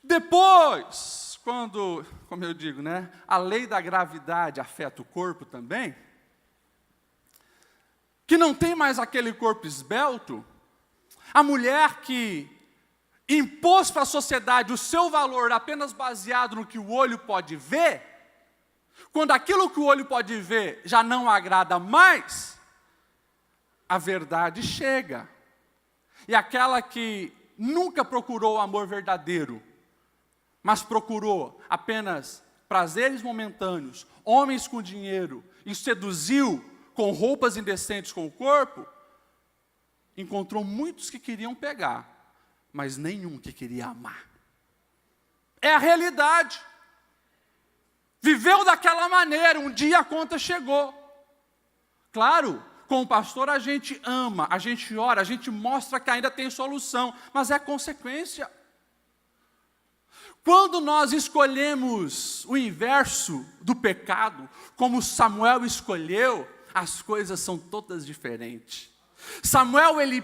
Depois, quando, como eu digo, né, a lei da gravidade afeta o corpo também, que não tem mais aquele corpo esbelto, a mulher que impôs para a sociedade o seu valor apenas baseado no que o olho pode ver, quando aquilo que o olho pode ver já não agrada mais, a verdade chega. E aquela que nunca procurou o amor verdadeiro, mas procurou apenas prazeres momentâneos, homens com dinheiro, e seduziu com roupas indecentes com o corpo, encontrou muitos que queriam pegar, mas nenhum que queria amar. É a realidade. Viveu daquela maneira, um dia a conta chegou. Claro, com o pastor a gente ama, a gente ora, a gente mostra que ainda tem solução, mas é consequência. Quando nós escolhemos o inverso do pecado, como Samuel escolheu, as coisas são todas diferentes. Samuel, ele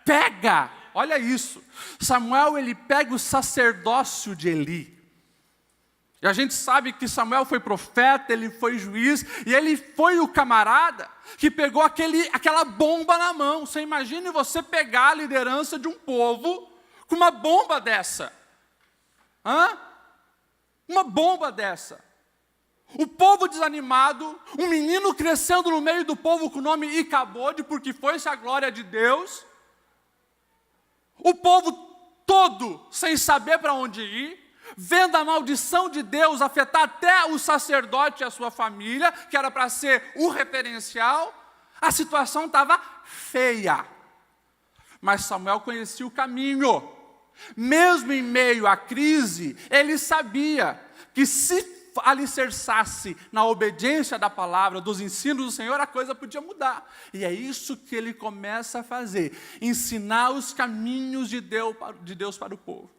pega, olha isso, Samuel, ele pega o sacerdócio de Eli. E a gente sabe que Samuel foi profeta, ele foi juiz, e ele foi o camarada que pegou aquela bomba na mão. Você imagine você pegar a liderança de um povo com uma bomba dessa. Uma bomba dessa. O povo desanimado, um menino crescendo no meio do povo com o nome Icabode, porque foi-se a glória de Deus. O povo todo sem saber para onde ir, vendo a maldição de Deus afetar até o sacerdote e a sua família, que era para ser o referencial, a situação estava feia. Mas Samuel conhecia o caminho. Mesmo em meio à crise, ele sabia que se alicerçasse na obediência da palavra, dos ensinos do Senhor, a coisa podia mudar. E é isso que ele começa a fazer, ensinar os caminhos de Deus para o povo.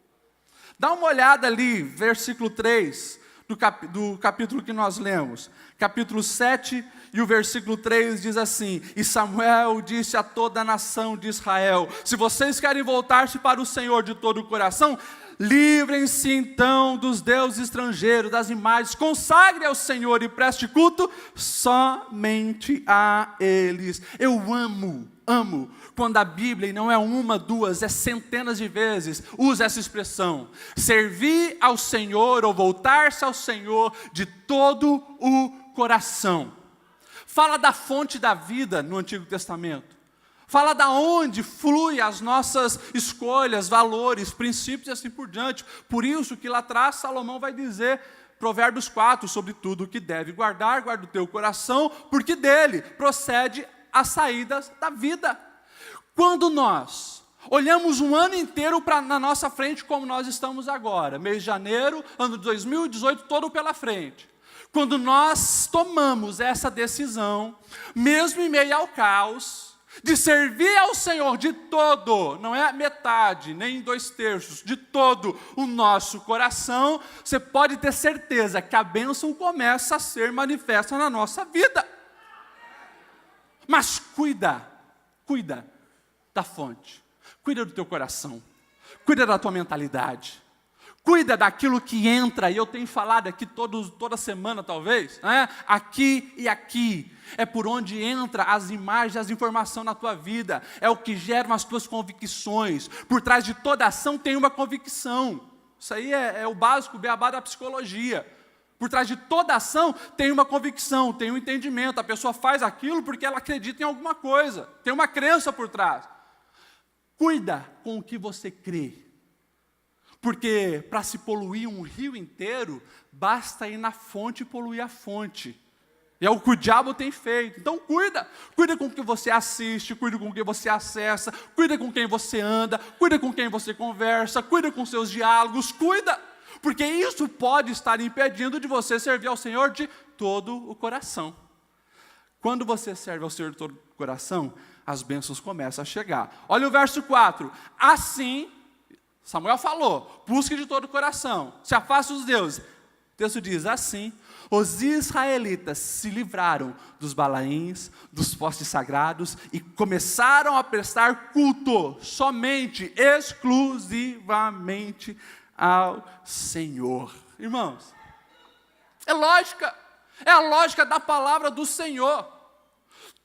Dá uma olhada ali, versículo 3, do capítulo que nós lemos. Capítulo 7 e o versículo 3 diz assim: E Samuel disse a toda a nação de Israel: Se vocês querem voltar-se para o Senhor de todo o coração, Livrem-se então dos deuses estrangeiros, das imagens, consagre ao Senhor e preste culto somente a eles. Eu amo quando a Bíblia, e não é uma, duas, é centenas de vezes, usa essa expressão: servir ao Senhor ou voltar-se ao Senhor de todo o coração. Fala da fonte da vida no Antigo Testamento. Fala da onde flui as nossas escolhas, valores, princípios e assim por diante. Por isso que lá atrás Salomão vai dizer, Provérbios 4, sobre tudo o que deve guardar, guarda o teu coração, porque dele procede as saídas da vida. Quando nós olhamos um ano inteiro na nossa frente, como nós estamos agora, mês de janeiro, ano de 2018, todo pela frente. Quando nós tomamos essa decisão, mesmo em meio ao caos, de servir ao Senhor de todo, não é metade, nem 2/3, de todo o nosso coração, você pode ter certeza que a bênção começa a ser manifesta na nossa vida. Mas cuida da fonte, cuida do teu coração, cuida da tua mentalidade, cuida daquilo que entra, e eu tenho falado aqui toda semana talvez, né? Aqui e aqui, é por onde entra as imagens, as informações na tua vida, é o que geram as tuas convicções. Por trás de toda ação tem uma convicção, isso aí é o básico, o beabá da psicologia. Por trás de toda ação tem uma convicção, tem um entendimento, a pessoa faz aquilo porque ela acredita em alguma coisa, tem uma crença por trás. Cuida com o que você crê. Porque para se poluir um rio inteiro, basta ir na fonte e poluir a fonte. E é o que o diabo tem feito. Então cuida com o que você assiste, cuida com o que você acessa, cuida com quem você anda, cuida com quem você conversa, cuida com seus diálogos, cuida. Porque isso pode estar impedindo de você servir ao Senhor de todo o coração. Quando você serve ao Senhor de todo o coração, as bênçãos começam a chegar. Olha o verso 4. Assim, Samuel falou, busque de todo o coração, se afaste dos deuses. O texto diz assim: os israelitas se livraram dos balaíns, dos postes sagrados e começaram a prestar culto somente, exclusivamente ao Senhor. Irmãos, é a lógica da palavra do Senhor.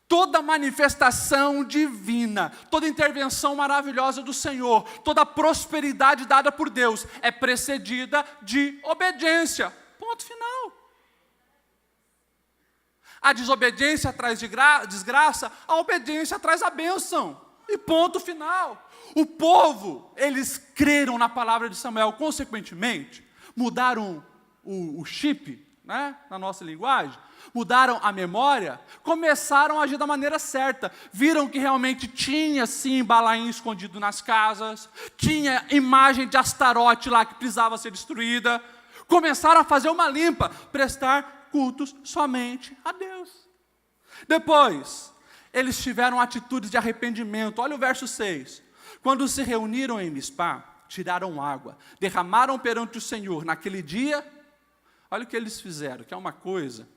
Toda manifestação divina, toda intervenção maravilhosa do Senhor, toda prosperidade dada por Deus é precedida de obediência. Ponto final. A desobediência traz desgraça, a obediência traz a bênção. E ponto final. O povo, eles creram na palavra de Samuel, consequentemente, mudaram o chip, né, na nossa linguagem, mudaram a memória, começaram a agir da maneira certa, viram que realmente tinha sim Balaim escondido nas casas, tinha imagem de Astarote lá que precisava ser destruída, começaram a fazer uma limpa, prestar cultos somente a Deus. Depois, eles tiveram atitudes de arrependimento. Olha o verso 6. Quando se reuniram em Mispá, tiraram água, derramaram perante o Senhor. Naquele dia, olha o que eles fizeram, que é uma coisa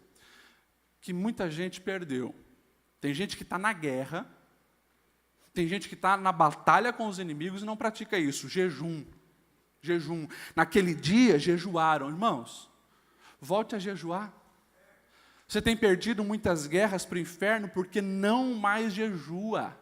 que muita gente perdeu. Tem gente que está na guerra, tem gente que está na batalha com os inimigos e não pratica isso. Jejum. Naquele dia, jejuaram. Irmãos, volte a jejuar. Você tem perdido muitas guerras para o inferno porque não mais jejua.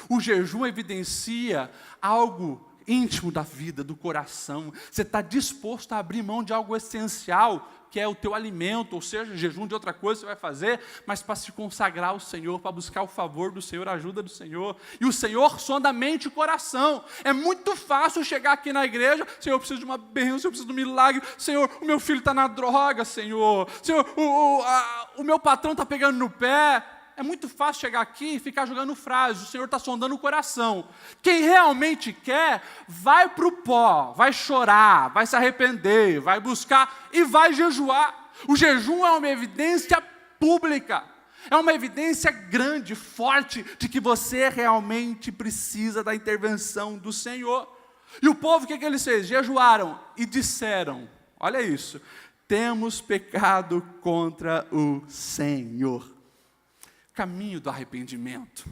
O jejum evidencia algo íntimo da vida, do coração. Você está disposto a abrir mão de algo essencial, que é o teu alimento, ou seja, jejum de outra coisa você vai fazer, mas para se consagrar ao Senhor, para buscar o favor do Senhor, a ajuda do Senhor. E o Senhor sonda a mente e o coração. É muito fácil chegar aqui na igreja: Senhor, eu preciso de uma bênção, eu preciso de um milagre. Senhor, o meu filho está na droga, Senhor. Senhor, o meu patrão está pegando no pé. É muito fácil chegar aqui e ficar jogando frase. O Senhor está sondando o coração. Quem realmente quer, vai para o pó, vai chorar, vai se arrepender, vai buscar e vai jejuar. O jejum é uma evidência pública, é uma evidência grande, forte, de que você realmente precisa da intervenção do Senhor. E o povo, o que eles fez? Jejuaram e disseram, olha isso: temos pecado contra o Senhor. Caminho do arrependimento.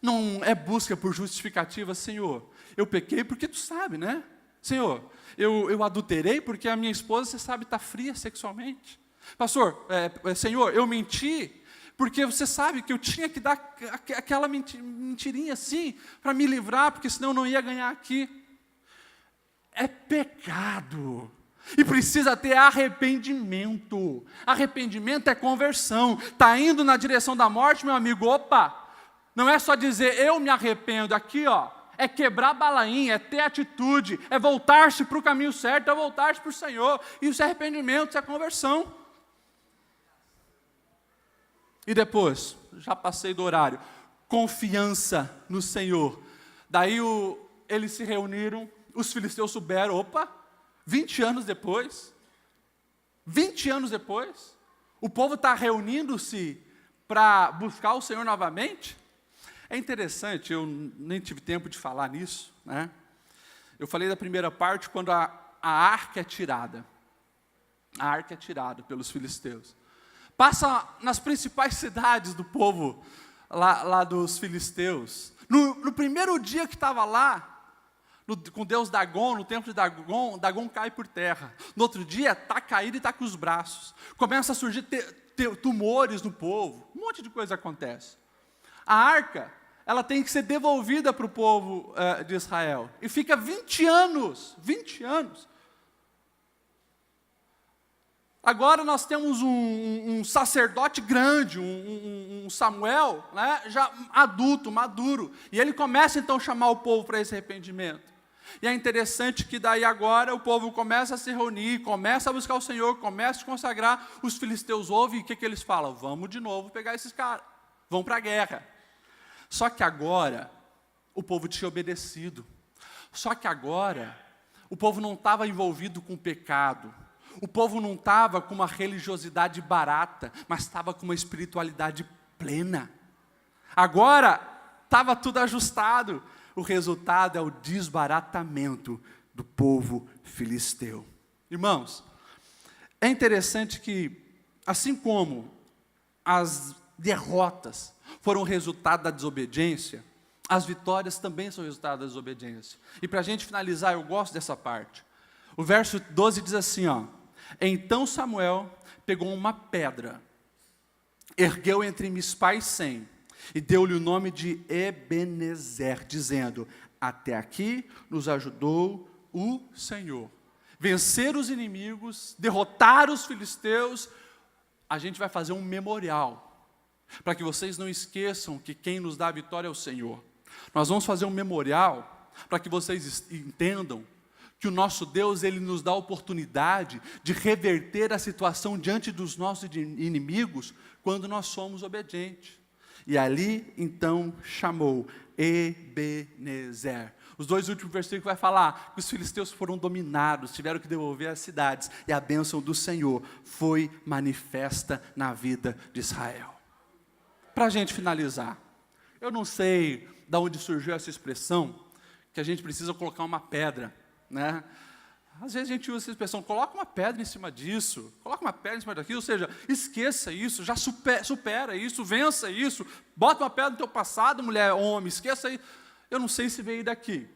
Não é busca por justificativa: Senhor, eu pequei porque tu sabe, né? Senhor, eu adulterei porque a minha esposa, você sabe, está fria sexualmente. Pastor, Senhor, eu menti porque você sabe que eu tinha que dar aquela mentirinha assim para me livrar, porque senão eu não ia ganhar aqui. É pecado. E precisa ter arrependimento. Arrependimento é conversão. Está indo na direção da morte, meu amigo, opa! Não é só dizer, eu me arrependo. Aqui, ó, é quebrar a balainha, é ter atitude, é voltar-se para o caminho certo, é voltar-se para o Senhor. Isso é arrependimento, isso é conversão. E depois, já passei do horário, confiança no Senhor. Daí eles se reuniram, os filisteus souberam, opa, 20 anos depois, o povo está reunindo-se para buscar o Senhor novamente. É interessante, eu nem tive tempo de falar nisso, né? Eu falei da primeira parte, quando a arca é tirada. A arca é tirada pelos filisteus. Passa nas principais cidades do povo, lá dos filisteus. No primeiro dia que estava lá, com Deus Dagon, no templo de Dagon, Dagon cai por terra. No outro dia, está caído e está com os braços. Começa a surgir tumores no povo. Um monte de coisa acontece. A arca, ela tem que ser devolvida para o povo de Israel. E fica 20 anos. Agora nós temos um sacerdote grande, um Samuel, né, já adulto, maduro. E ele começa então a chamar o povo para esse arrependimento. E é interessante que daí agora o povo começa a se reunir, começa a buscar o Senhor, começa a se consagrar. Os filisteus ouvem e o que eles falam? Vamos de novo pegar esses caras, vão para a guerra. Só que agora o povo tinha obedecido. Só que agora o povo não estava envolvido com pecado. O povo não estava com uma religiosidade barata, mas estava com uma espiritualidade plena. Agora estava tudo ajustado. O resultado é o desbaratamento do povo filisteu. Irmãos, é interessante que, assim como as derrotas foram resultado da desobediência, as vitórias também são resultado da desobediência. E para a gente finalizar, eu gosto dessa parte. O verso 12 diz assim, ó: então Samuel pegou uma pedra, ergueu entre Mispa e Sem, e deu-lhe o nome de Ebenezer, dizendo: até aqui nos ajudou o Senhor. Vencer os inimigos, derrotar os filisteus, a gente vai fazer um memorial, para que vocês não esqueçam que quem nos dá a vitória é o Senhor. Nós vamos fazer um memorial, para que vocês entendam que o nosso Deus, Ele nos dá a oportunidade de reverter a situação diante dos nossos inimigos, quando nós somos obedientes. E ali, então, chamou Ebenezer. Os dois últimos versículos vai falar que os filisteus foram dominados, tiveram que devolver as cidades, e a bênção do Senhor foi manifesta na vida de Israel. Para a gente finalizar, eu não sei de onde surgiu essa expressão, que a gente precisa colocar uma pedra, né? Às vezes a gente usa essa expressão, coloca uma pedra em cima disso, coloca uma pedra em cima daquilo, ou seja, esqueça isso, já supera isso, vença isso, bota uma pedra no teu passado, mulher, homem, esqueça isso. Eu não sei se veio daqui,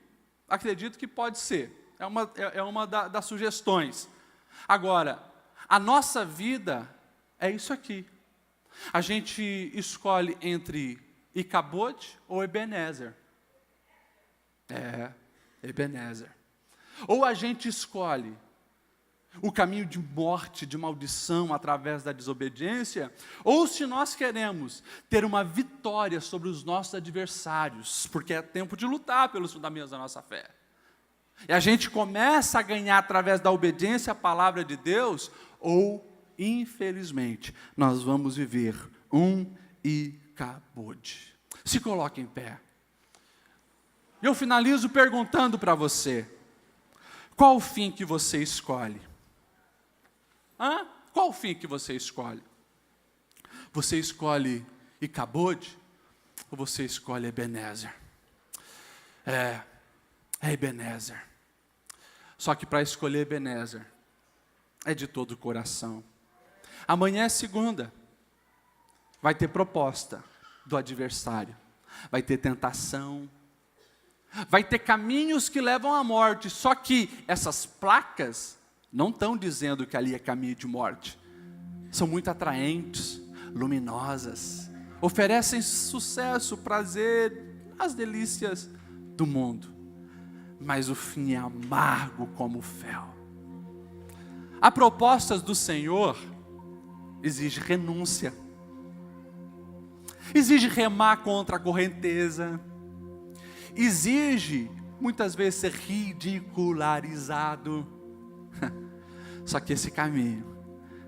acredito que pode ser, é uma das sugestões. Agora, a nossa vida é isso aqui, a gente escolhe entre Icabode ou Ebenezer. Ebenezer. Ou a gente escolhe o caminho de morte, de maldição, através da desobediência, ou se nós queremos ter uma vitória sobre os nossos adversários, porque é tempo de lutar pelos fundamentos da nossa fé. E a gente começa a ganhar através da obediência à palavra de Deus, ou, infelizmente, nós vamos viver um Icabode. Se coloque em pé. Eu finalizo perguntando para você: qual o fim que você escolhe? Qual o fim que você escolhe? Você escolhe Icabode ou você escolhe Ebenezer? É Ebenezer. Só que para escolher Ebenezer, é de todo o coração. Amanhã é segunda. Vai ter proposta do adversário. Vai ter tentação. Vai ter caminhos que levam à morte, só que essas placas não estão dizendo que ali é caminho de morte. São muito atraentes, luminosas, oferecem sucesso, prazer, as delícias do mundo. Mas o fim é amargo como o fel. A propostas do Senhor exige renúncia, exige remar contra a correnteza, exige muitas vezes ser ridicularizado. Só que esse caminho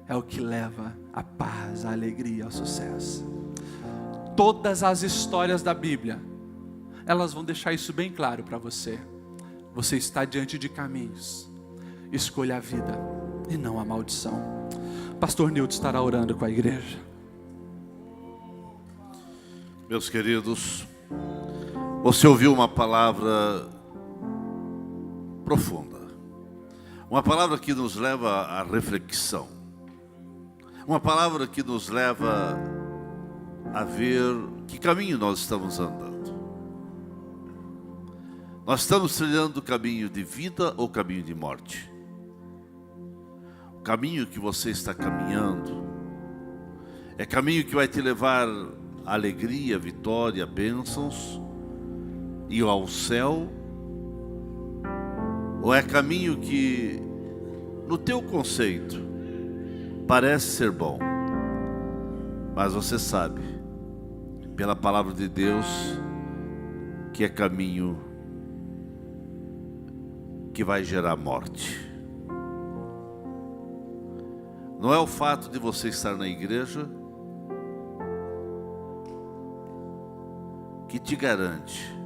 é o que leva à paz, à alegria, ao sucesso. Todas as histórias da Bíblia, elas vão deixar isso bem claro para você. Você está diante de caminhos. Escolha a vida e não a maldição. Pastor Nilton estará orando com a igreja.
Meus queridos, você ouviu uma palavra profunda, uma palavra que nos leva à reflexão, uma palavra que nos leva a ver que caminho nós estamos andando. Nós estamos trilhando o caminho de vida ou caminho de morte? O caminho que você está caminhando é caminho que vai te levar à alegria, vitória, bênçãos e ao céu? Ou é caminho que, no teu conceito, parece ser bom, mas você sabe, pela palavra de Deus, que é caminho que vai gerar morte? Não é o fato de você estar na igreja que te garante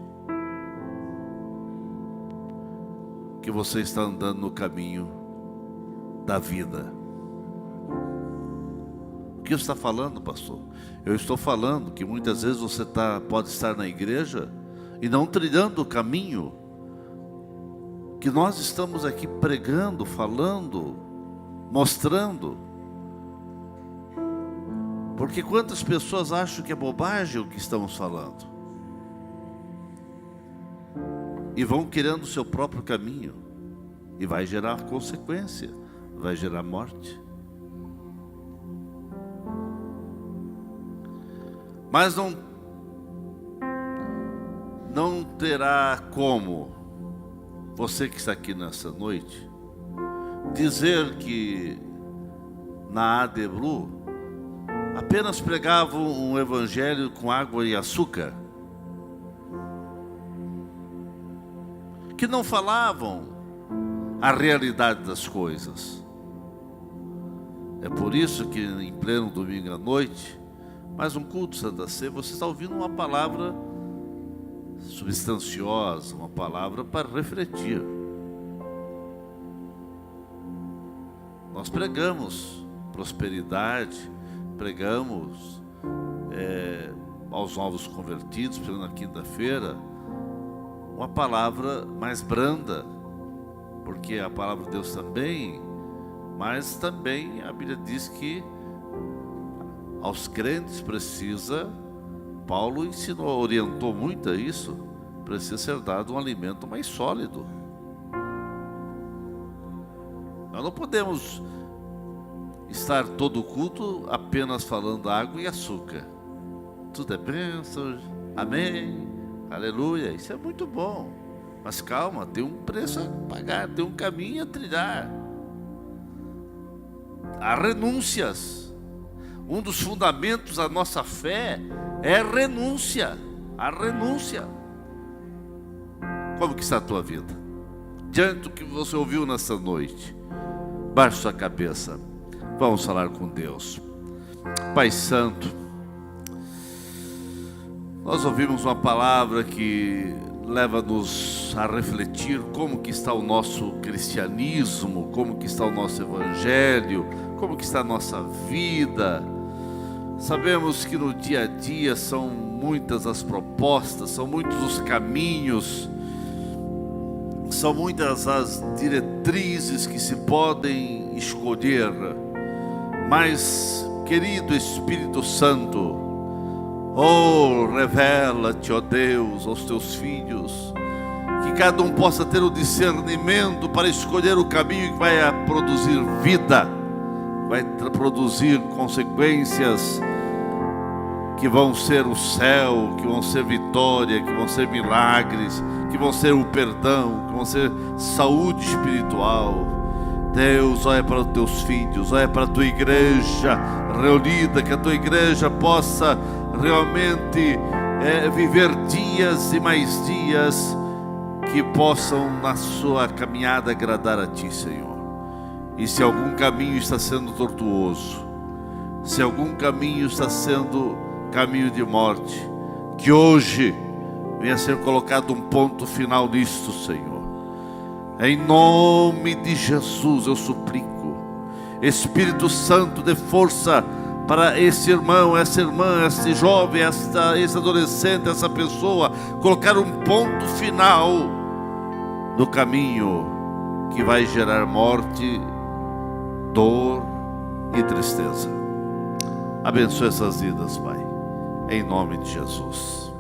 que você está andando no caminho da vida. O que você está falando, pastor? Eu estou falando que muitas vezes você pode estar na igreja e não trilhando o caminho que nós estamos aqui pregando, falando, mostrando. Porque quantas pessoas acham que é bobagem o que estamos falando e vão querendo o seu próprio caminho, e vai gerar consequência, vai gerar morte. Mas não terá como você que está aqui nessa noite dizer que na ADBlu apenas pregavam um evangelho com água e açúcar, que não falavam a realidade das coisas. É por isso que em pleno domingo à noite, mais um culto Santa Ceia, você está ouvindo uma palavra substanciosa, uma palavra para refletir. Nós pregamos prosperidade, pregamos aos novos convertidos, na quinta-feira, uma palavra mais branda, porque a palavra de Deus também, mas também a Bíblia diz que aos crentes precisa, Paulo ensinou, orientou muito a isso, precisa ser dado um alimento mais sólido. Nós não podemos estar todo o culto apenas falando água e açúcar. Tudo é bênção, amém, aleluia, isso é muito bom. Mas calma, tem um preço a pagar, tem um caminho a trilhar. Há renúncias. Um dos fundamentos da nossa fé é renúncia. A renúncia. Como que está a tua vida? Diante do que você ouviu nessa noite, baixe sua cabeça. Vamos falar com Deus. Pai Santo, nós ouvimos uma palavra que leva-nos a refletir como que está o nosso cristianismo, como que está o nosso evangelho, como que está a nossa vida. Sabemos que no dia a dia são muitas as propostas, são muitos os caminhos, são muitas as diretrizes que se podem escolher. Mas, querido Espírito Santo, oh, revela-te, ó Deus, aos teus filhos, cada um possa ter o discernimento para escolher o caminho que vai produzir vida, vai produzir consequências que vão ser o céu, que vão ser vitória, que vão ser milagres, que vão ser o perdão, que vão ser saúde espiritual. Deus, olha para os teus filhos, olha para a tua igreja reunida, que a tua igreja possa realmente viver dias e mais dias que possam na sua caminhada agradar a Ti, Senhor. E se algum caminho está sendo tortuoso, se algum caminho está sendo caminho de morte, que hoje venha a ser colocado um ponto final nisto, Senhor. Em nome de Jesus eu suplico, Espírito Santo, dê força para esse irmão, essa irmã, esse jovem, esse adolescente, essa pessoa, colocar um ponto final no caminho que vai gerar morte, dor e tristeza. Abençoe essas vidas, Pai, em nome de Jesus.